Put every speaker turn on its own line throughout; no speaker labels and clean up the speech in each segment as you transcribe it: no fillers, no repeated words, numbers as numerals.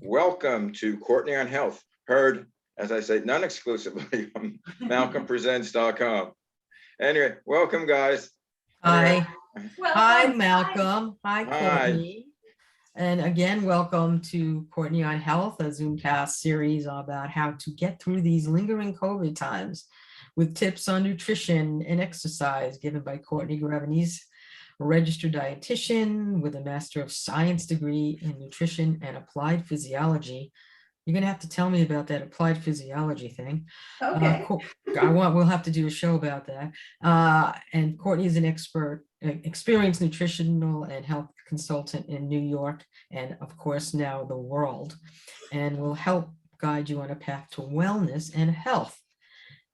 Welcome to Courtney on Health, heard, as I say, non-exclusively on MalcolmPresents.com. Anyway, welcome, guys.
Hi.
Anyway,
Hi, Malcolm. Hi,
hi.
Courtney. And again, welcome to Courtney on Health, a Zoomcast series about how to get through these lingering COVID times with tips on nutrition and exercise given by Courtney Grevenese, a registered dietitian with a Master of Science degree in nutrition and applied physiology. You're gonna have to tell me about that applied physiology thing.
Okay.
We'll have to do a show about that. And Courtney is an experienced nutritional and health consultant in New York, and of course now the world, and will help guide you on a path to wellness and health.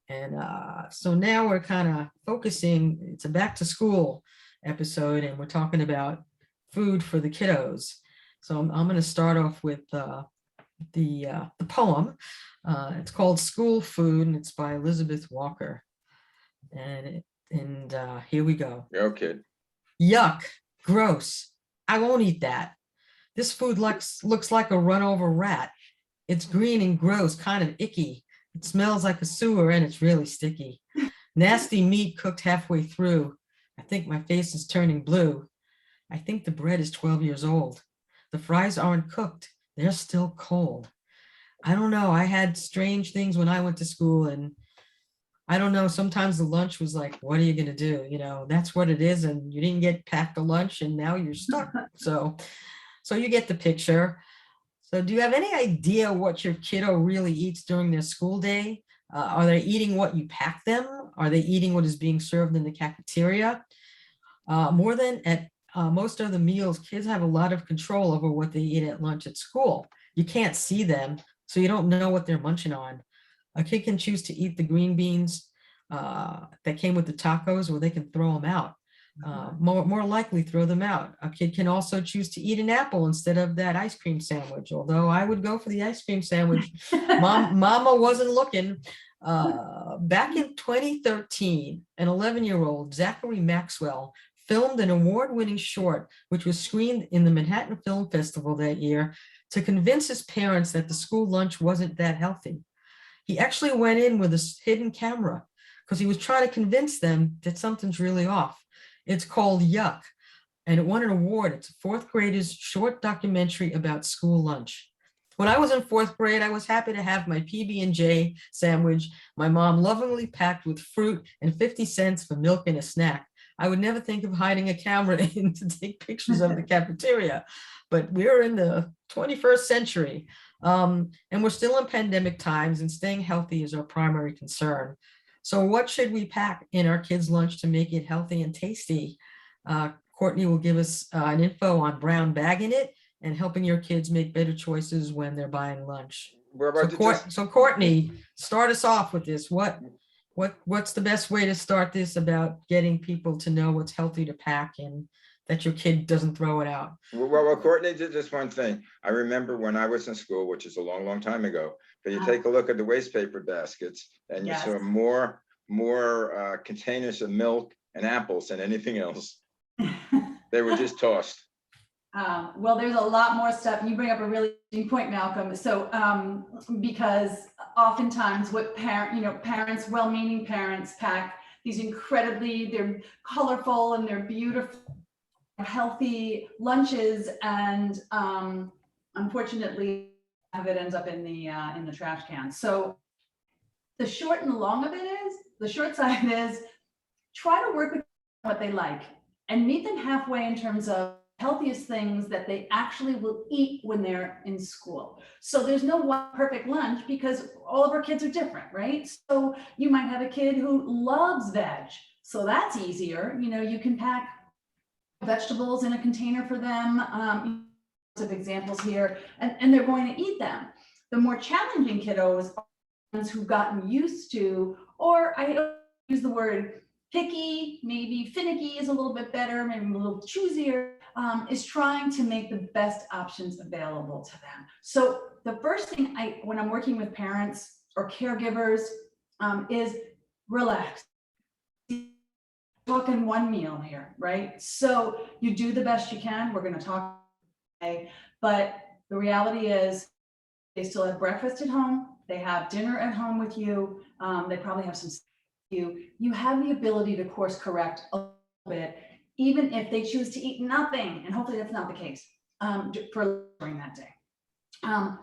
And so now we're kind of focusing, it's a back to school episode, and we're talking about food for the kiddos. So I'm going to start off with the poem. It's called School Food, and it's by Elizabeth Walker. And here we go.
Okay.
Yuck, gross. I won't eat that. This food looks like a run over rat. It's green and gross, kind of icky. It smells like a sewer and it's really sticky. Nasty meat cooked halfway through. I think my face is turning blue. I think the bread is 12 years old. The fries aren't cooked. They're still cold. I don't know. I had strange things when I went to school, and I don't know. Sometimes the lunch was like, what are you going to do? You know, that's what it is. And you didn't get packed a lunch and now you're stuck. So you get the picture. So do you have any idea what your kiddo really eats during their school day? Are they eating what you pack them? Are they eating what is being served in the cafeteria? More than at most other meals, kids have a lot of control over what they eat at lunch at school. You can't see them, so you don't know what they're munching on. A kid can choose to eat the green beans that came with the tacos, or they can throw them out. More likely throw them out. A kid can also choose to eat an apple instead of that ice cream sandwich, although I would go for the ice cream sandwich. Mama wasn't looking. Back in 2013, an 11-year-old, Zachary Maxwell, filmed an award-winning short, which was screened in the Manhattan Film Festival that year, to convince his parents that the school lunch wasn't that healthy. He actually went in with a hidden camera because he was trying to convince them that something's really off. It's called Yuck, and it won an award. It's a fourth grader's short documentary about school lunch. When I was in fourth grade, I was happy to have my PB&J sandwich my mom lovingly packed with fruit and 50 cents for milk and a snack. I would never think of hiding a camera in to take pictures of the cafeteria, but we're in the 21st century, and we're still in pandemic times, and staying healthy is our primary concern. So what should we pack in our kids' lunch to make it healthy and tasty? Courtney will give us an info on brown bagging it and helping your kids make better choices when they're buying lunch. So Courtney, start us off with this. What's the best way to start this about getting people to know what's healthy to pack and that your kid doesn't throw it out?
Well, Courtney did this one thing. I remember when I was in school, which is a long, long time ago, but you take a look at the waste paper baskets and you saw more containers of milk and apples than anything else. They were just tossed.
Well, there's a lot more stuff. You bring up a really interesting point, Malcolm. So, because oftentimes what parents, well-meaning parents, pack these they're colorful and they're beautiful, healthy lunches, and unfortunately, it ends up in the trash can. So, the short and the long of it is, the short side is, try to work with what they like and meet them halfway in terms of healthiest things that they actually will eat when they're in school. So there's no one perfect lunch because all of our kids are different, right? So you might have a kid who loves veg. So that's easier. You can pack vegetables in a container for them. Of examples here, and they're going to eat them. The more challenging kiddos are ones who've gotten used to, or I don't use the word picky, maybe finicky is a little bit better, maybe a little choosier, is trying to make the best options available to them. So the first thing when I'm working with parents or caregivers is relax. Talking one meal here, right? So you do the best you can. We're going to talk today, but the reality is They still have breakfast at home. They have dinner at home with you. They probably have some you have the ability to course correct a little bit, even if they choose to eat nothing. And hopefully that's not the case for during that day.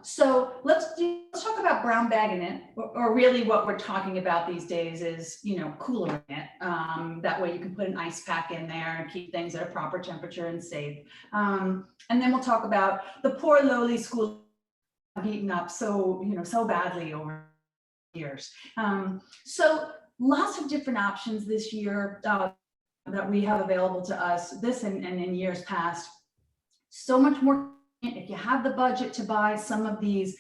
So let's talk about brown bagging it, or really what we're talking about these days is, coolering it. That way you can put an ice pack in there and keep things at a proper temperature and safe. And then we'll talk about the poor lowly school beaten up so badly over years. So lots of different options this year that we have available to us, this and in years past. So much more. If you have the budget to buy some of these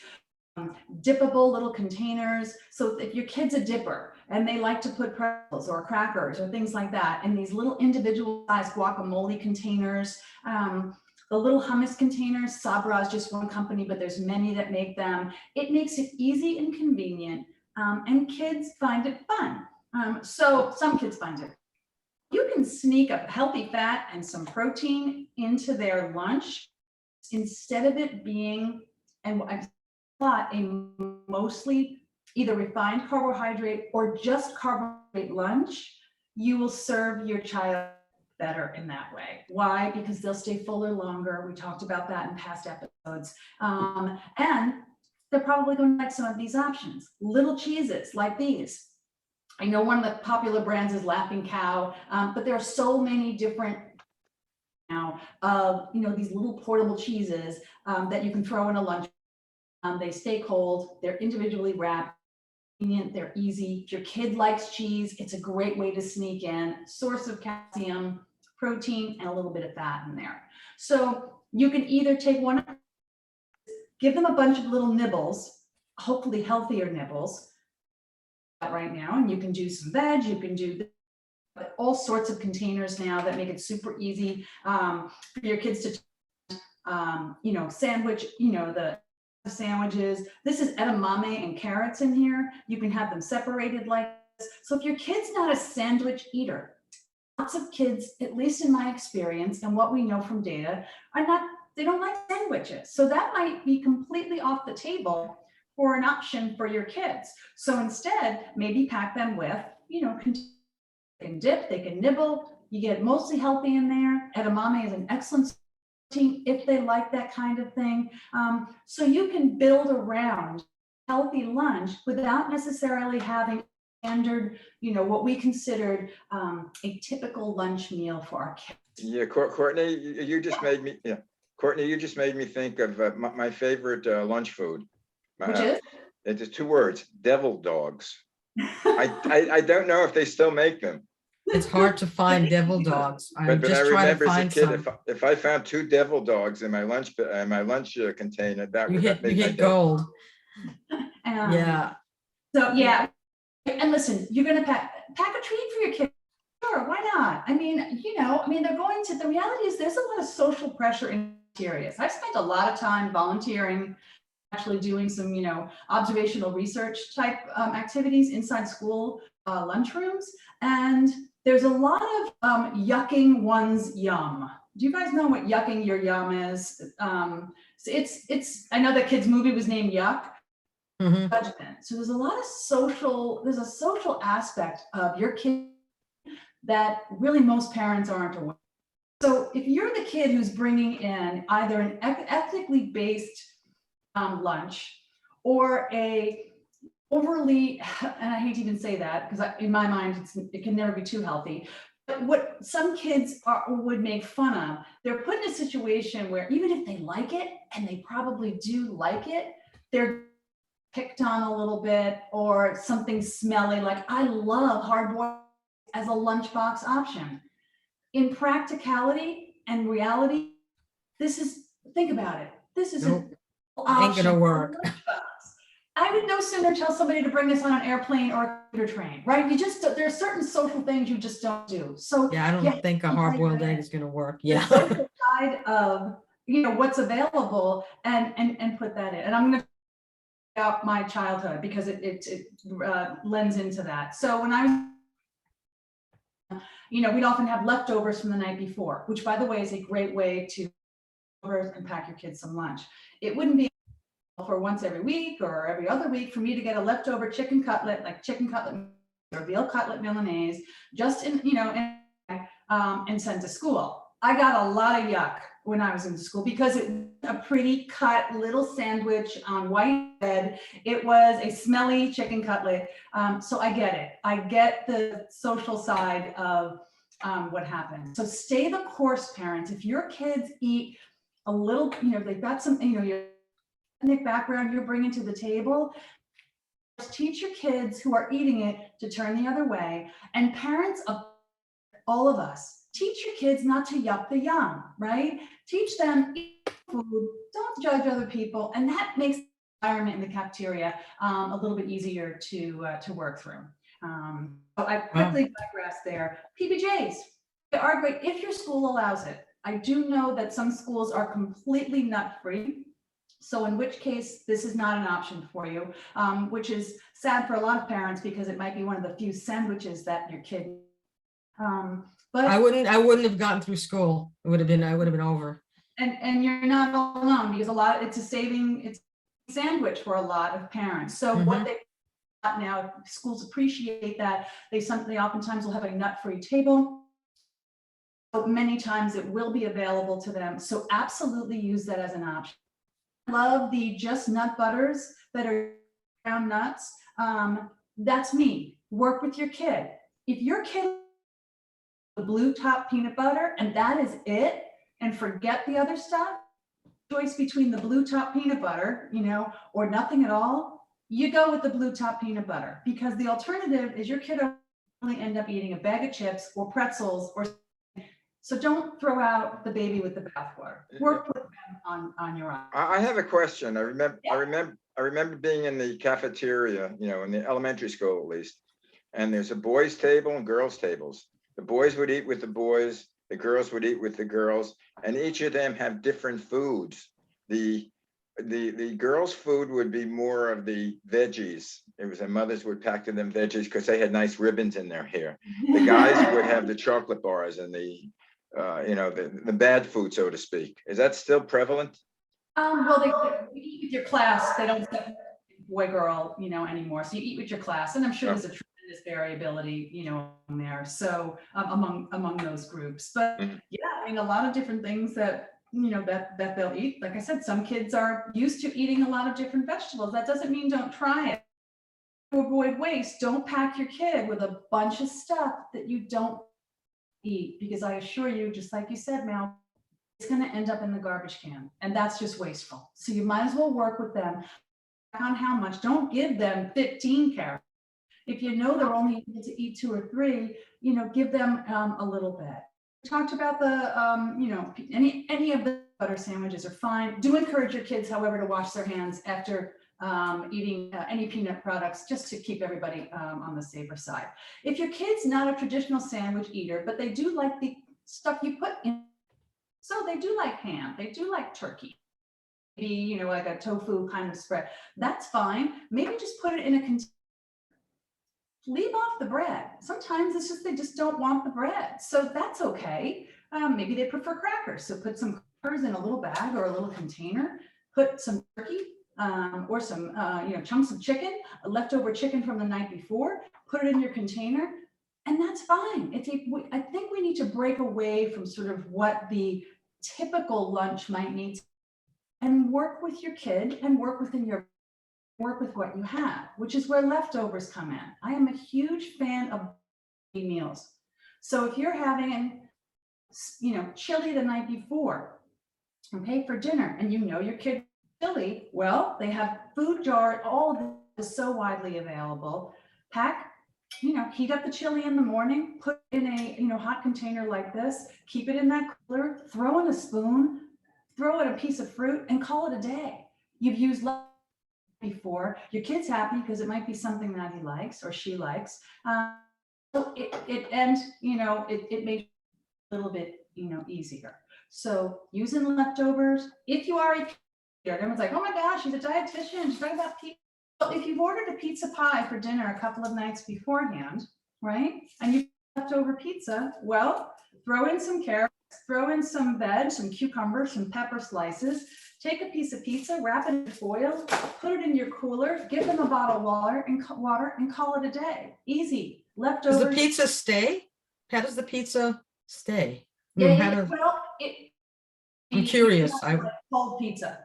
dippable little containers. So if your kid's a dipper and they like to put pretzels or crackers or things like that in these little individual sized guacamole containers, the little hummus containers, Sabra is just one company, but there's many that make them. It makes it easy and convenient, and kids find it fun. So some kids find it. You can sneak a healthy fat and some protein into their lunch instead of it being, and I thought, a mostly either refined carbohydrate or just carbohydrate lunch. You will serve your child better in that way. Why? Because they'll stay fuller longer. We talked about that in past episodes. And they're probably going to like some of these options. Little cheeses like these. I know one of the popular brands is Laughing Cow, but there are so many different now of these little portable cheeses that you can throw in a lunch. They stay cold. They're individually wrapped. Convenient, they're easy. If your kid likes cheese, it's a great way to sneak in. Source of calcium, protein, and a little bit of fat in there. So you can either take one, give them a bunch of little nibbles, hopefully healthier nibbles right now, and you can do some veg, you can do all sorts of containers now that make it super easy for your kids to, sandwich, the sandwiches. This is edamame and carrots in here. You can have them separated like this. So if your kid's not a sandwich eater, lots of kids, at least in my experience and what we know from data, they don't like sandwiches. So that might be completely off the table for an option for your kids. So instead, maybe pack them with, they can dip, they can nibble, you get mostly healthy in there. Edamame is an excellent protein if they like that kind of thing. So you can build around healthy lunch without necessarily having standard, what we considered a typical lunch meal for our kids.
Yeah, Courtney, you just made me, Courtney, you just made me think of my favorite lunch food.
Which is?
It's 2 words, devil dogs. I don't know if they still make them.
It's hard to find devil dogs.
But I remember as a kid,
some.
if I found 2 devil dogs in my lunch container, that
You
would
hit gold. Yeah.
So yeah, and listen, you're gonna pack a treat for your kid. Sure, why not? The reality is there's a lot of social pressure in areas. I've spent a lot of time volunteering, actually doing some, observational research type activities inside school lunchrooms. And there's a lot of yucking one's yum. Do you guys know what yucking your yum is? I know that kid's movie was named Yuck.
Mm-hmm.
Judgment. So there's a social aspect of your kid that really most parents aren't aware. So if you're the kid who's bringing in either an ethnically based lunch or a overly, and I hate to even say that because in my mind it can never be too healthy, but what some kids would make fun of, they're put in a situation where even if they like it, and they probably do like it, they're picked on a little bit, or something smelly. Like, I love hard-boiled as a lunchbox option. In practicality and reality, think about it. This is
Nope.
an
Ain't gonna work.
I would no sooner tell somebody to bring this on an airplane or a commuter train, right? There are certain social things you just don't do. So
yeah, I don't think a hard-boiled egg is gonna work. Yeah.
The social side of what's available and put that in. And I'm gonna out my childhood because it lends into that. So when I was, we'd often have leftovers from the night before, which, by the way, is a great way to and pack your kids some lunch. It wouldn't be for once every week or every other week for me to get a leftover chicken cutlet, like chicken cutlet or veal cutlet Milanese, just in, and sent to school. I got a lot of yuck when I was in school because it was a pretty cut little sandwich on white bread. It was a smelly chicken cutlet. So I get it. I get the social side of what happened. So stay the course, parents. If your kids eat a little, they've got some, your ethnic background you're bringing to the table, teach your kids who are eating it to turn the other way. And parents of all of us, teach your kids not to yuck the young, right? Teach them, eat food, don't judge other people. And that makes the environment in the cafeteria a little bit easier to work through. So I quickly digress there. PBJs, they are great if your school allows it. I do know that some schools are completely nut-free. So in which case, this is not an option for you, which is sad for a lot of parents because it might be one of the few sandwiches that your kid. But
I wouldn't have gotten through school. I would have been over.
And you're not alone because it's a sandwich for a lot of parents. So what they now, schools appreciate that they oftentimes will have a nut-free table. But many times it will be available to them. So absolutely use that as an option. Love the just nut butters that are ground nuts. That's me. Work with your kid. If your kid the blue top peanut butter and that is it, and forget the other stuff, choice between the blue top peanut butter, or nothing at all, you go with the blue top peanut butter because the alternative is your kid will probably end up eating a bag of chips or pretzels or. So don't throw out the baby with the bathwater. Work with them on your own.
I have a question. I remember being in the cafeteria, in the elementary school at least, and there's a boys' table and girls' tables. The boys would eat with the boys, the girls would eat with the girls, and each of them have different foods. The girls' food would be more of the veggies. It was their mothers would pack to them veggies because they had nice ribbons in their hair. The guys would have the chocolate bars and the bad food, so to speak. Is that still prevalent?
Well, they eat with your class. They don't say boy, girl, anymore. So you eat with your class, and I'm sure there's a tremendous variability, in there. So among those groups, but yeah, a lot of different things that that they'll eat. Like I said, some kids are used to eating a lot of different vegetables. That doesn't mean don't try it. To avoid waste, don't pack your kid with a bunch of stuff that you don't eat, because I assure you, just like you said, Mal, it's going to end up in the garbage can, and that's just wasteful. So you might as well work with them on how much. Don't give them 15 carrots. If they're only able to eat 2 or 3, give them a little bit. We talked about the, any of the butter sandwiches are fine. Do encourage your kids, however, to wash their hands after eating any peanut products, just to keep everybody on the safer side. If your kid's not a traditional sandwich eater, but they do like the stuff you put in, so they do like ham, they do like turkey, maybe, like a tofu kind of spread, that's fine. Maybe just put it in a container. Leave off the bread. Sometimes it's just, they just don't want the bread. So that's okay. Maybe they prefer crackers. So put some crackers in a little bag or a little container, put some turkey, or some chunks of chicken, leftover chicken from the night before, put it in your container, and that's fine. I think we need to break away from sort of what the typical lunch might need, and work with your kid and work with what you have, which is where leftovers come in. I am a huge fan of meals. So if you're having chili the night before, okay, for dinner, and your kid chili, well, they have food jar, all of this is so widely available. Pack, heat up the chili in the morning, put in a hot container like this, keep it in that cooler, throw in a spoon, throw in a piece of fruit, and call it a day. You've used before, your kid's happy because it might be something that he likes or she likes. So it makes it a little bit easier. So using leftovers, if you are everyone's like, oh my gosh, she's a dietitian, she's talking about pizza. Well, if you've ordered a pizza pie for dinner a couple of nights beforehand, right, and you leftover pizza, well, throw in some carrots, throw in some veg, some cucumbers, some pepper slices, take a piece of pizza, wrap it in foil, put it in your cooler, give them a bottle of water and call it a day. Easy.
Does the
Leftovers.
pizza stay? How does the pizza stay? I
Yeah,
mean,
yeah, well,
I'm
you
curious.
have, like, cold pizza.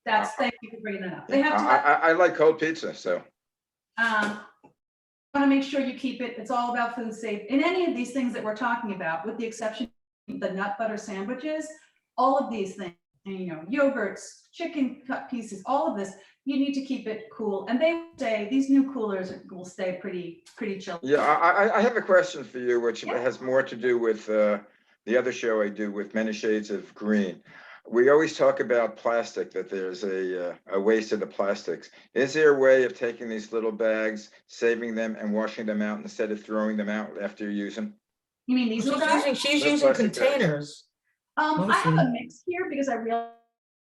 Thank you for bringing that up. They
Yeah,
have to have,
I like cold pizza, so.
want to make sure you keep it. It's all about food safe. In any of these things that we're talking about, with the exception of the nut butter sandwiches, all of these things, you know, yogurts, chicken cut pieces, all of this, you need to keep it cool. And they say these new coolers will stay pretty chill.
Yeah, I have a question for you, which has more to do with the other show I do with Many Shades of Green. We always talk about plastic, that there's a waste of the plastics. Is there a way of taking these little bags, saving them and washing them out instead of throwing them out after you use them?
You mean these little guys?
She's
Little
using
plastic bags.
containers.
I have
mostly.
a mix here because I realize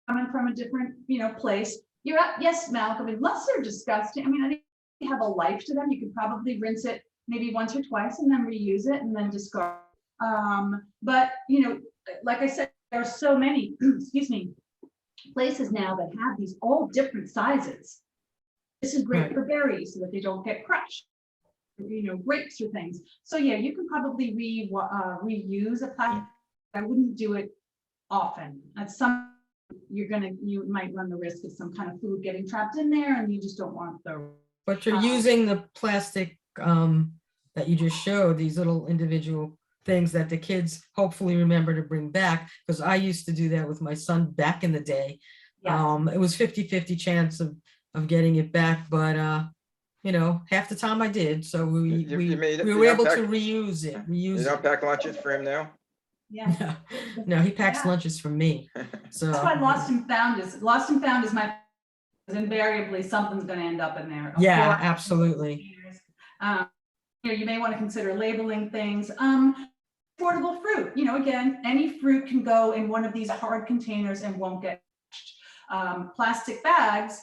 coming from a different, place. You're at, yes, Malcolm, unless they're disgusting. I mean, I think they have a life to them. You could probably rinse it maybe once or twice and then reuse it and then discard. But like I said, there are so many, excuse me, places now that have these all different sizes. This is great
Right.
for berries so that they don't get crushed. Grapes or things. So yeah, you can probably reuse a plastic. I wouldn't do it often. At some, you might run the risk of some kind of food getting trapped in there, and you just don't want the.
But you're using the plastic that you just showed, these little individual things that the kids hopefully remember to bring back, because I used to do that with my son back in the day.
Yes.
It was 50-50 chance of getting it back, but half the time I did. So we were able to reuse it.
You don't pack lunches for him now?
Yeah.
No, he packs
Yeah.
lunches for me. So
That's why lost and found is my, invariably something's going to end up in there. A
yeah,
fork,
absolutely.
You may want to consider labeling things. Portable fruit, again, any fruit can go in one of these hard containers and won't get touched. Plastic bags,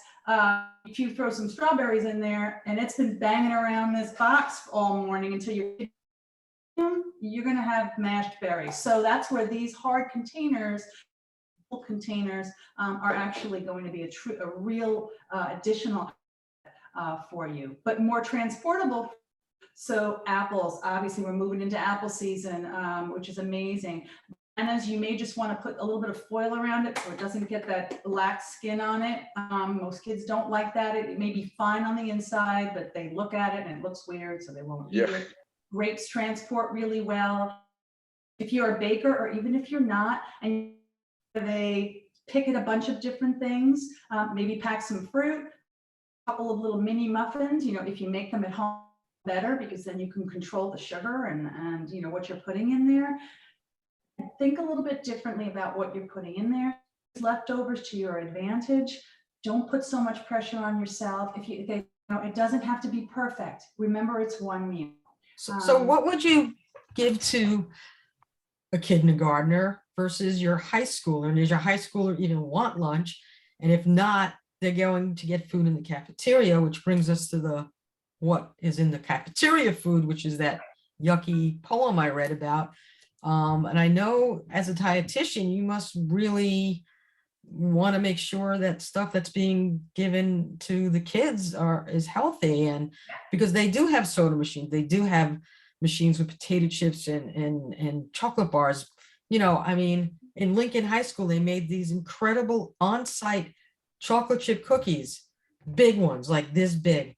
if you throw some strawberries in there and it's been banging around this box all morning until you're going to have mashed berries. So that's where these hard containers are actually going to be a real additional for you, but more transportable. So apples, obviously we're moving into apple season, which is amazing. Bananas, you may just want to put a little bit of foil around it so it doesn't get that black skin on it. Most kids don't like that. It may be fine on the inside, but they look at it and it looks weird, so they won't eat it. Grapes transport really well. If you're a baker, or even if you're not, and they pick at a bunch of different things, maybe pack some fruit, a couple of little mini muffins, if you make them at home, better, because then you can control the sugar and what you're putting in there. Think a little bit differently about what you're putting in there. Leftovers to your advantage. Don't put so much pressure on yourself. It doesn't have to be perfect. Remember, it's one meal.
So what would you give to a kindergartner versus your high schooler? And does your high schooler even want lunch? And if not, they're going to get food in the cafeteria, which brings us to what is in the cafeteria food, which is that yucky poem I read about. And I know as a dietitian, you must really want to make sure that stuff that's being given to the kids is healthy, and because they do have soda machines, they do have machines with potato chips and chocolate bars. I mean, in Lincoln High School, they made these incredible on-site chocolate chip cookies, big ones like this big,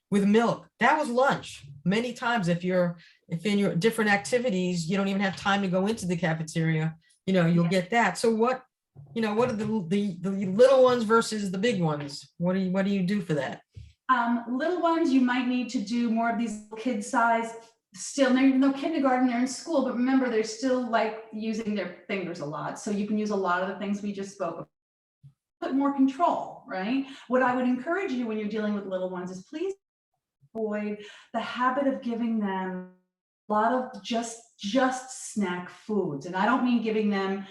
with milk. That was lunch. Many times, if in your different activities, you don't even have time to go into the cafeteria, you'll get that. So what are the little ones versus the big ones? What do you do for that?
Little ones, you might need to do more of these kid size. Still, even though kindergarten, they're in school, but remember, they're still like using their fingers a lot. So you can use a lot of the things we just spoke about. Put more control, right? What I would encourage you when you're dealing with little ones is please avoid the habit of giving them a lot of just snack foods. And I don't mean giving them,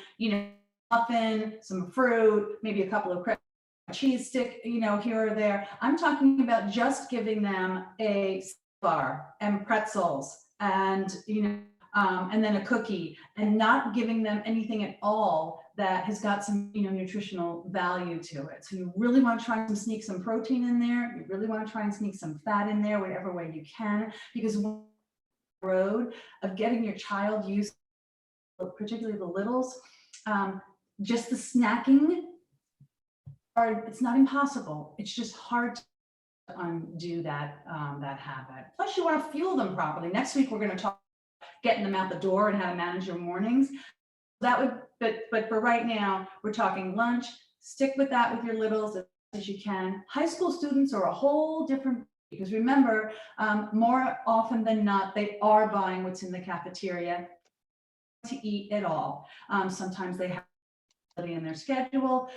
muffin, some fruit, maybe a couple of cheese stick, here or there. I'm talking about just giving them a bar and pretzels and, and then a cookie, and not giving them anything at all that has got some, nutritional value to it. So you really want to try and sneak some protein in there. You really want to try and sneak some fat in there, whatever way you can, because one road of getting your child used, particularly the littles, just the snacking, it's not impossible. It's just hard to undo that habit. Plus, you want to fuel them properly. Next week, we're going to talk getting them out the door and how to manage your mornings. That would, but for right now, we're talking lunch. Stick with that with your littles as you can. High school students are a whole different, because remember, more often than not, they are buying what's in the cafeteria to eat at all. Sometimes they have in their schedule.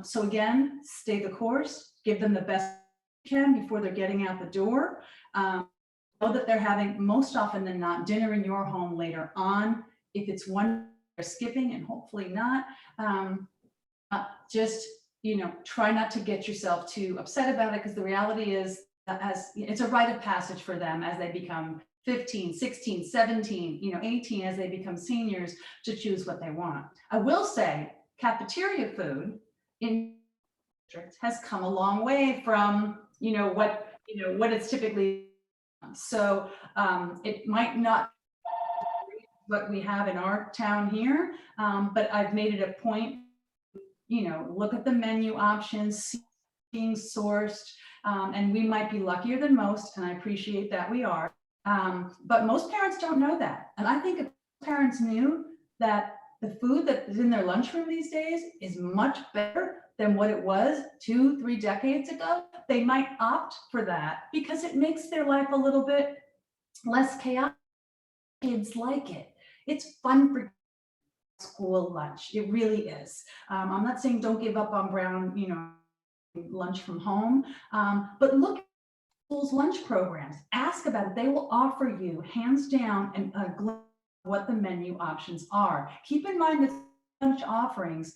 So again, stay the course, give them the best you can before they're getting out the door. Know that they're having, most often than not, dinner in your home later on. If it's one they're skipping, and hopefully not, just, try not to get yourself too upset about it, because the reality is as it's a rite of passage for them as they become 15, 16, 17, 18, as they become seniors, to choose what they want. I will say cafeteria food in districts has come a long way from, what it's typically. So it might not be what we have in our town here, but I've made it a point, look at the menu options, being sourced, and we might be luckier than most, and I appreciate that we are. But most parents don't know that. And I think if parents knew that the food that is in their lunchroom these days is much better than what it was 2-3 decades ago, they might opt for that because it makes their life a little bit less chaotic. Kids like it. It's fun for school lunch. It really is. I'm not saying don't give up on brown, lunch from home, but look at schools' lunch programs. Ask about it. They will offer you, hands down, and a glimpse of what the menu options are. Keep in mind that lunch offerings,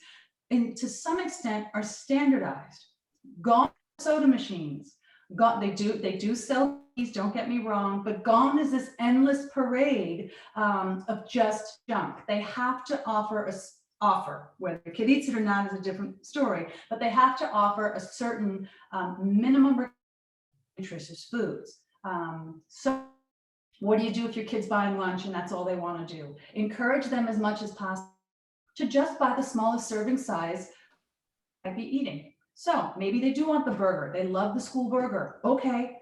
and to some extent, are standardized. Gone soda machines. They do sell these, don't get me wrong, but gone is this endless parade of just junk. They have to offer, whether the kid eats it or not is a different story, but they have to offer a certain minimum nutritious foods. So what do you do if your kid's buying lunch and that's all they want to do? Encourage them as much as possible to just buy the smallest serving size they might be eating. So maybe they do want the burger. They love the school burger. Okay,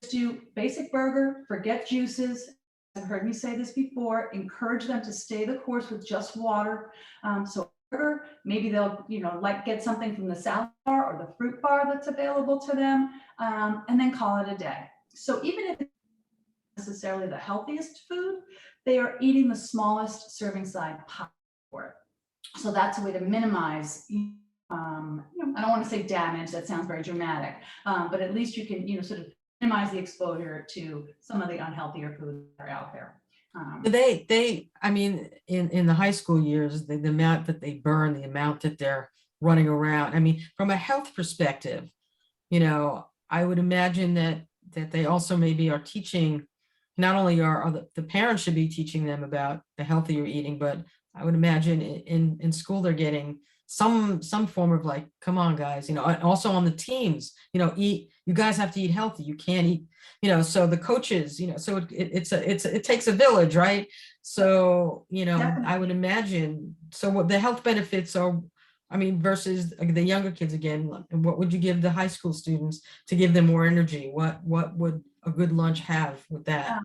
just do basic burger, forget juices. You've heard me say this before. Encourage them to stay the course with just water. So burger, maybe they'll, get something from the salad bar or the fruit bar that's available to them, and then call it a day. So even if it's not necessarily the healthiest food, they are eating the smallest serving size possible for it. So that's a way to minimize, I don't want to say damage, that sounds very dramatic, but at least you can, sort of minimize the exposure to some of the unhealthier foods that are out there.
I mean, in the high school years, the amount that they burn, the amount that they're running around. I mean, from a health perspective, I would imagine that they also maybe are teaching, not only are the parents should be teaching them about the healthier eating, but I would imagine in school they're getting some form of like, come on guys, and also on the teams, eat, you guys have to eat healthy, you can't eat, so the coaches, so it takes a village, right? So,
Definitely.
I would imagine, so what the health benefits are, I mean, versus the younger kids again, what would you give the high school students to give them more energy? What would a good lunch have with that?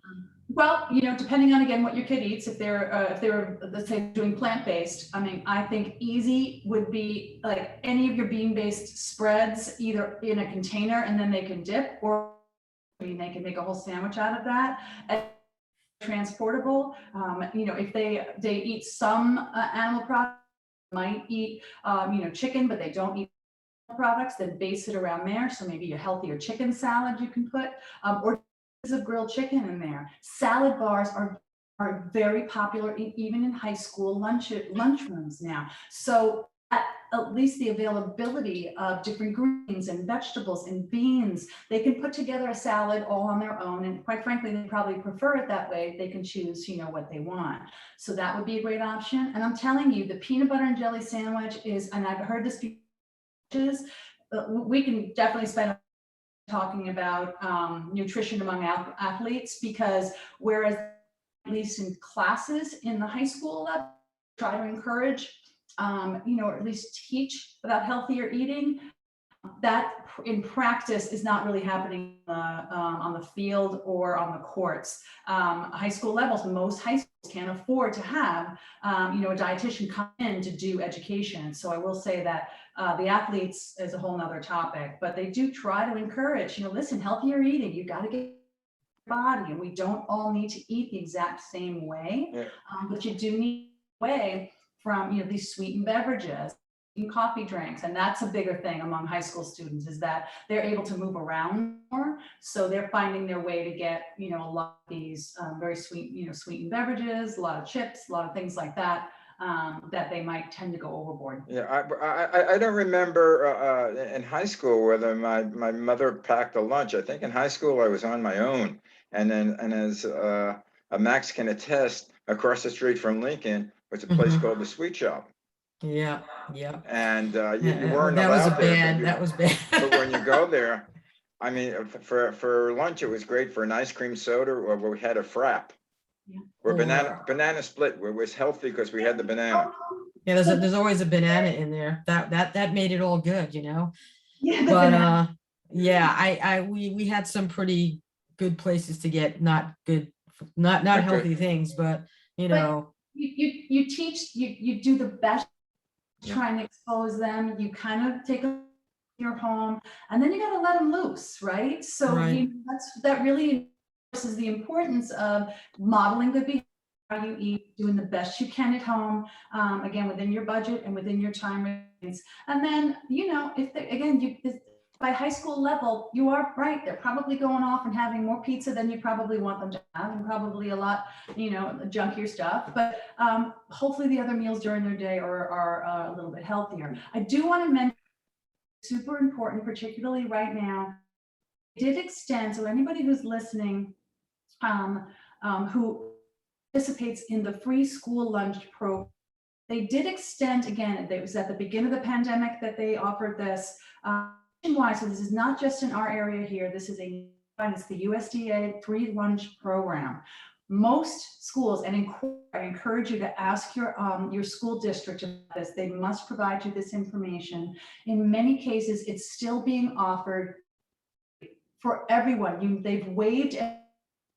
Well, depending on, again, what your kid eats, if they're, let's say, doing plant-based, I mean, I think easy would be like any of your bean-based spreads, either in a container and then they can dip, or they can make a whole sandwich out of that. And transportable, if they eat some animal products, might eat, chicken, but they don't eat products, then base it around there. So maybe a healthier chicken salad you can put, or of grilled chicken in there. Salad bars are very popular even in high school lunchrooms now. So at least the availability of different greens and vegetables and beans. They can put together a salad all on their own. And quite frankly, they probably prefer it that way. They can choose, what they want. So that would be a great option. And I'm telling you, the peanut butter and jelly sandwich is, and I've heard this before, we can definitely spend talking about nutrition among athletes, because whereas at least in classes in the high school level, try to encourage, or at least teach about healthier eating, that in practice is not really happening on the field or on the courts. High school levels, most high schools can't afford to have, a dietitian come in to do education. So I will say that the athletes is a whole nother topic, but they do try to encourage, listen, healthier eating, you got to get body, and we don't all need to eat the exact same way, but you do need way from these sweetened beverages and coffee drinks. And that's a bigger thing among high school students, is that they're able to move around more, so they're finding their way to get a lot of these very sweet sweetened beverages, a lot of chips, a lot of things like that, that they might tend to go overboard.
I don't remember in high school whether my mother packed a lunch. I think in high school I was on my own. And as a Max can attest, across the street from Lincoln was a place called the Sweet Shop.
Yeah.
And you weren't
that was
allowed there.
bad. That was bad.
But when you go there, I mean, for lunch it was great. For an ice cream soda, or we had a frap, or banana split, where it was healthy because we had the banana.
Yeah, there's always a banana in there. That made it all good,
Yeah,
but we had some pretty good places to get not healthy things, but
you teach, you do the best, trying to expose them. You kind of take your home, and then you got to let them loose, right? So that really is the importance of modeling good behavior, how you eat, doing the best you can at home, again, within your budget and within your time reins. And then, by high school level, you are right. They're probably going off and having more pizza than you probably want them to have, and probably a lot, junkier stuff. But hopefully the other meals during their day are a little bit healthier. I do want to mention, super important, particularly right now, did extend, so anybody who's listening, who participates in the free school lunch program, they did extend again. It was at the beginning of the pandemic that they offered this. So this is not just in our area here. This is it's the USDA free lunch program. Most schools, and I encourage you to ask your school district about this. They must provide you this information. In many cases, it's still being offered for everyone. They've waived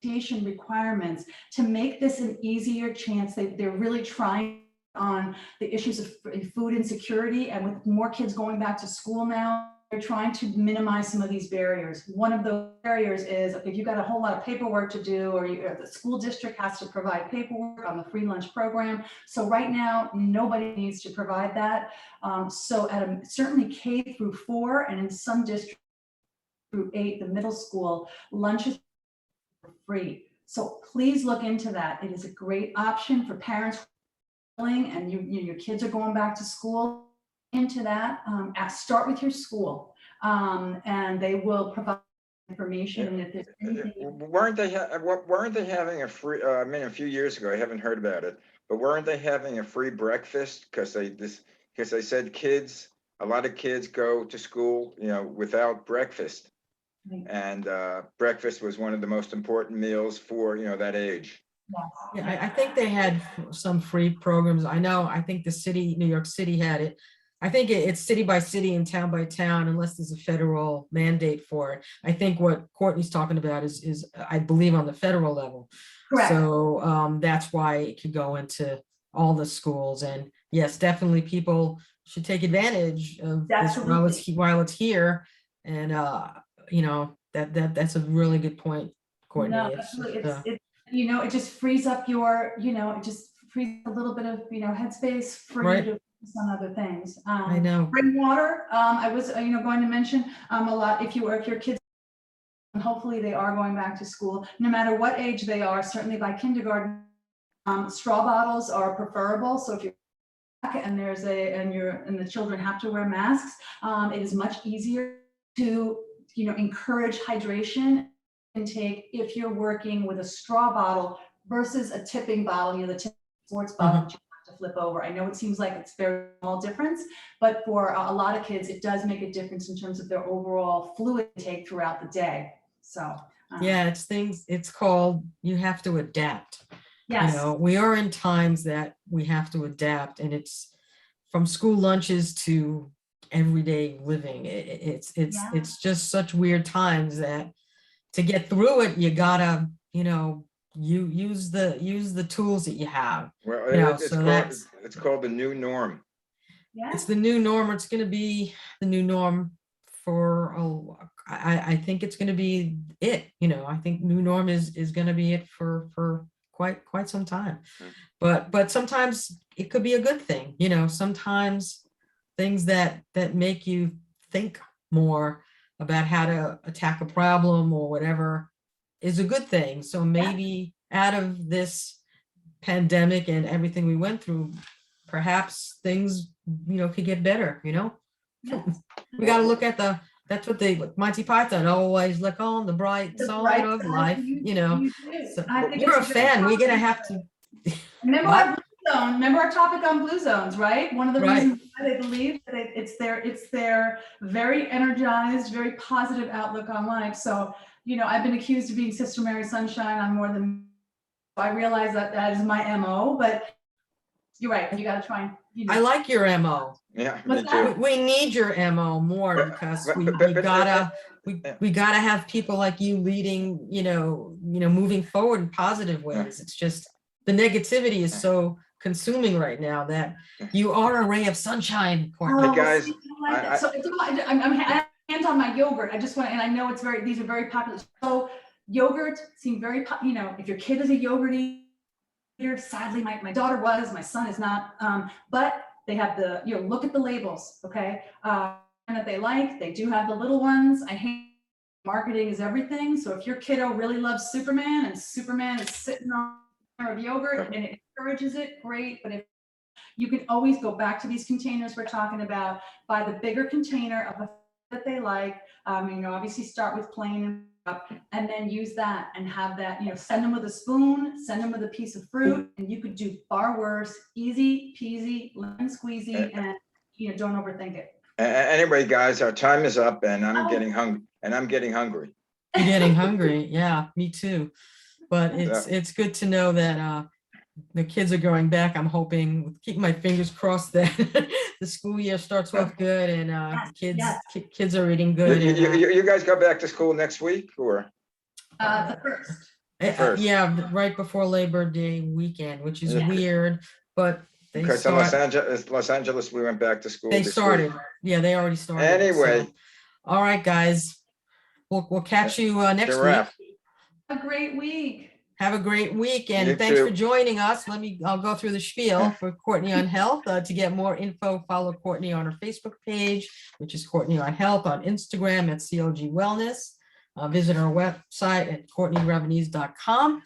education requirements to make this an easier chance. They're really trying on the issues of food insecurity, and with more kids going back to school now, they're trying to minimize some of these barriers. One of the barriers is if you've got a whole lot of paperwork to do, or the school district has to provide paperwork on the free lunch program. So right now, nobody needs to provide that. So certainly K through 4, and in some districts through 8, the middle school, lunch is free. So please look into that. It is a great option for parents, and your kids are going back to school. Into that, start with your school, and they will provide information. And if there's anything,
weren't they having a free? A few years ago, I haven't heard about it, but weren't they having a free breakfast? Because they said a lot of kids go to school, without breakfast, and breakfast was one of the most important meals for that age.
Yeah, I think they had some free programs. I think New York City had it. I think it's city by city and town by town, unless there's a federal mandate for it. I think what Courtney's talking about is I believe on the federal level.
Correct.
So that's why it could go into all the schools. And yes, definitely people should take advantage of this while it's here. And that's a really good point, Courtney.
No, it just frees up your, it just frees a little bit of, headspace for you to focus on other things.
I know.
Bring water. I was, going to mention a lot, if your kids, and hopefully they are going back to school, no matter what age they are, certainly by kindergarten, straw bottles are preferable. So if you're and and the children have to wear masks, it is much easier to, encourage hydration intake if you're working with a straw bottle versus a tipping bottle, the tipping sports bottle that you have to flip over. I know it seems like it's very small difference, but for a lot of kids, it does make a difference in terms of their overall fluid intake throughout the day. So
yeah, it's called, you have to adapt.
yes.
We are in times that we have to adapt, and it's from school lunches to everyday living. It's just such weird times that to get through it, you gotta, you use the tools that you have.
Well,
So
it's called the new norm.
Yeah.
it's the new norm. It's going to be the new norm for, I think it's going to be it. I think new norm is going to be it for quite some time. But sometimes it could be a good thing. Sometimes things that make you think more about how to attack a problem or whatever is a good thing. So maybe out of this pandemic and everything we went through, perhaps things, could get better,
Yes.
We got to look at that's what Monty Python always look on the bright side of life,
You do.
So,
I think
you're a
it's very
fan. We're going to have
positive.
to.
Remember
What?
our blue zone. Remember our topic on blue zones, right? One of the
Right.
reasons why they believe that it's their very energized, very positive outlook on life. So, I've been accused of being Sister Mary Sunshine on more than. I realize that is my MO, but you're right. You got to try and.
I like your MO.
Yeah,
What's
me
that?
too.
We need your MO more because we gotta have people like you leading, moving forward in positive ways. It's just the negativity is so consuming right now that you are a ray of sunshine, Courtney.
Hey, guys,
See, I like that. So I'm hands on my yogurt. I just want, and I know these are very popular. So yogurt seem very, if your kid is a yogurt eater, sadly, my daughter was, my son is not, but they have look at the labels, okay? That they like, they do have the little ones. I hate marketing is everything. So if your kiddo really loves Superman and Superman is sitting on of yogurt and it encourages it, great. But if you can always go back to these containers we're talking about, buy the bigger container of the that they like. Obviously start with plain and then use that and have that, send them with a spoon, send them with a piece of fruit, and you could do far worse. Easy peasy, lemon squeezy, and don't overthink it.
Anyway, guys, our time is up, and I'm getting hungry.
You're getting hungry. Yeah, me too. But it's good to know that the kids are going back. I'm hoping, keeping my fingers crossed that the school year starts off good and kids are eating good.
You guys go back to school next week, or
The first.
Yeah, right before Labor Day weekend, which is weird, but they
okay, so Los Angeles, we went back to school.
They started. Yeah, they already started.
Anyway,
so. All right, guys, we'll catch you next week.
Have a great week.
Have a great week, and thanks for joining us. I'll go through the spiel for Courtney on Health. To get more info, follow Courtney on her Facebook page, which is Courtney on Health, on Instagram at COG Wellness. Visit our website at CourtneyRevenues.com.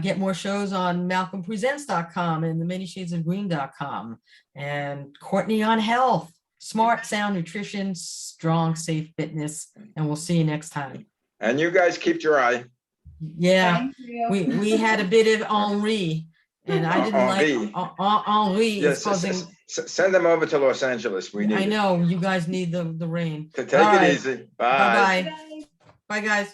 Get more shows on MalcolmPresents.com and theManyShadesOfGreen.com. And Courtney on Health, smart, sound nutrition, strong, safe fitness. And we'll see you next time.
And you guys keep dry.
Yeah, we had a bit of ennui, and I didn't like ennui.
Yes, send them over to Los Angeles. We need.
I know you guys need the rain.
To take it easy. Bye.
Bye, guys.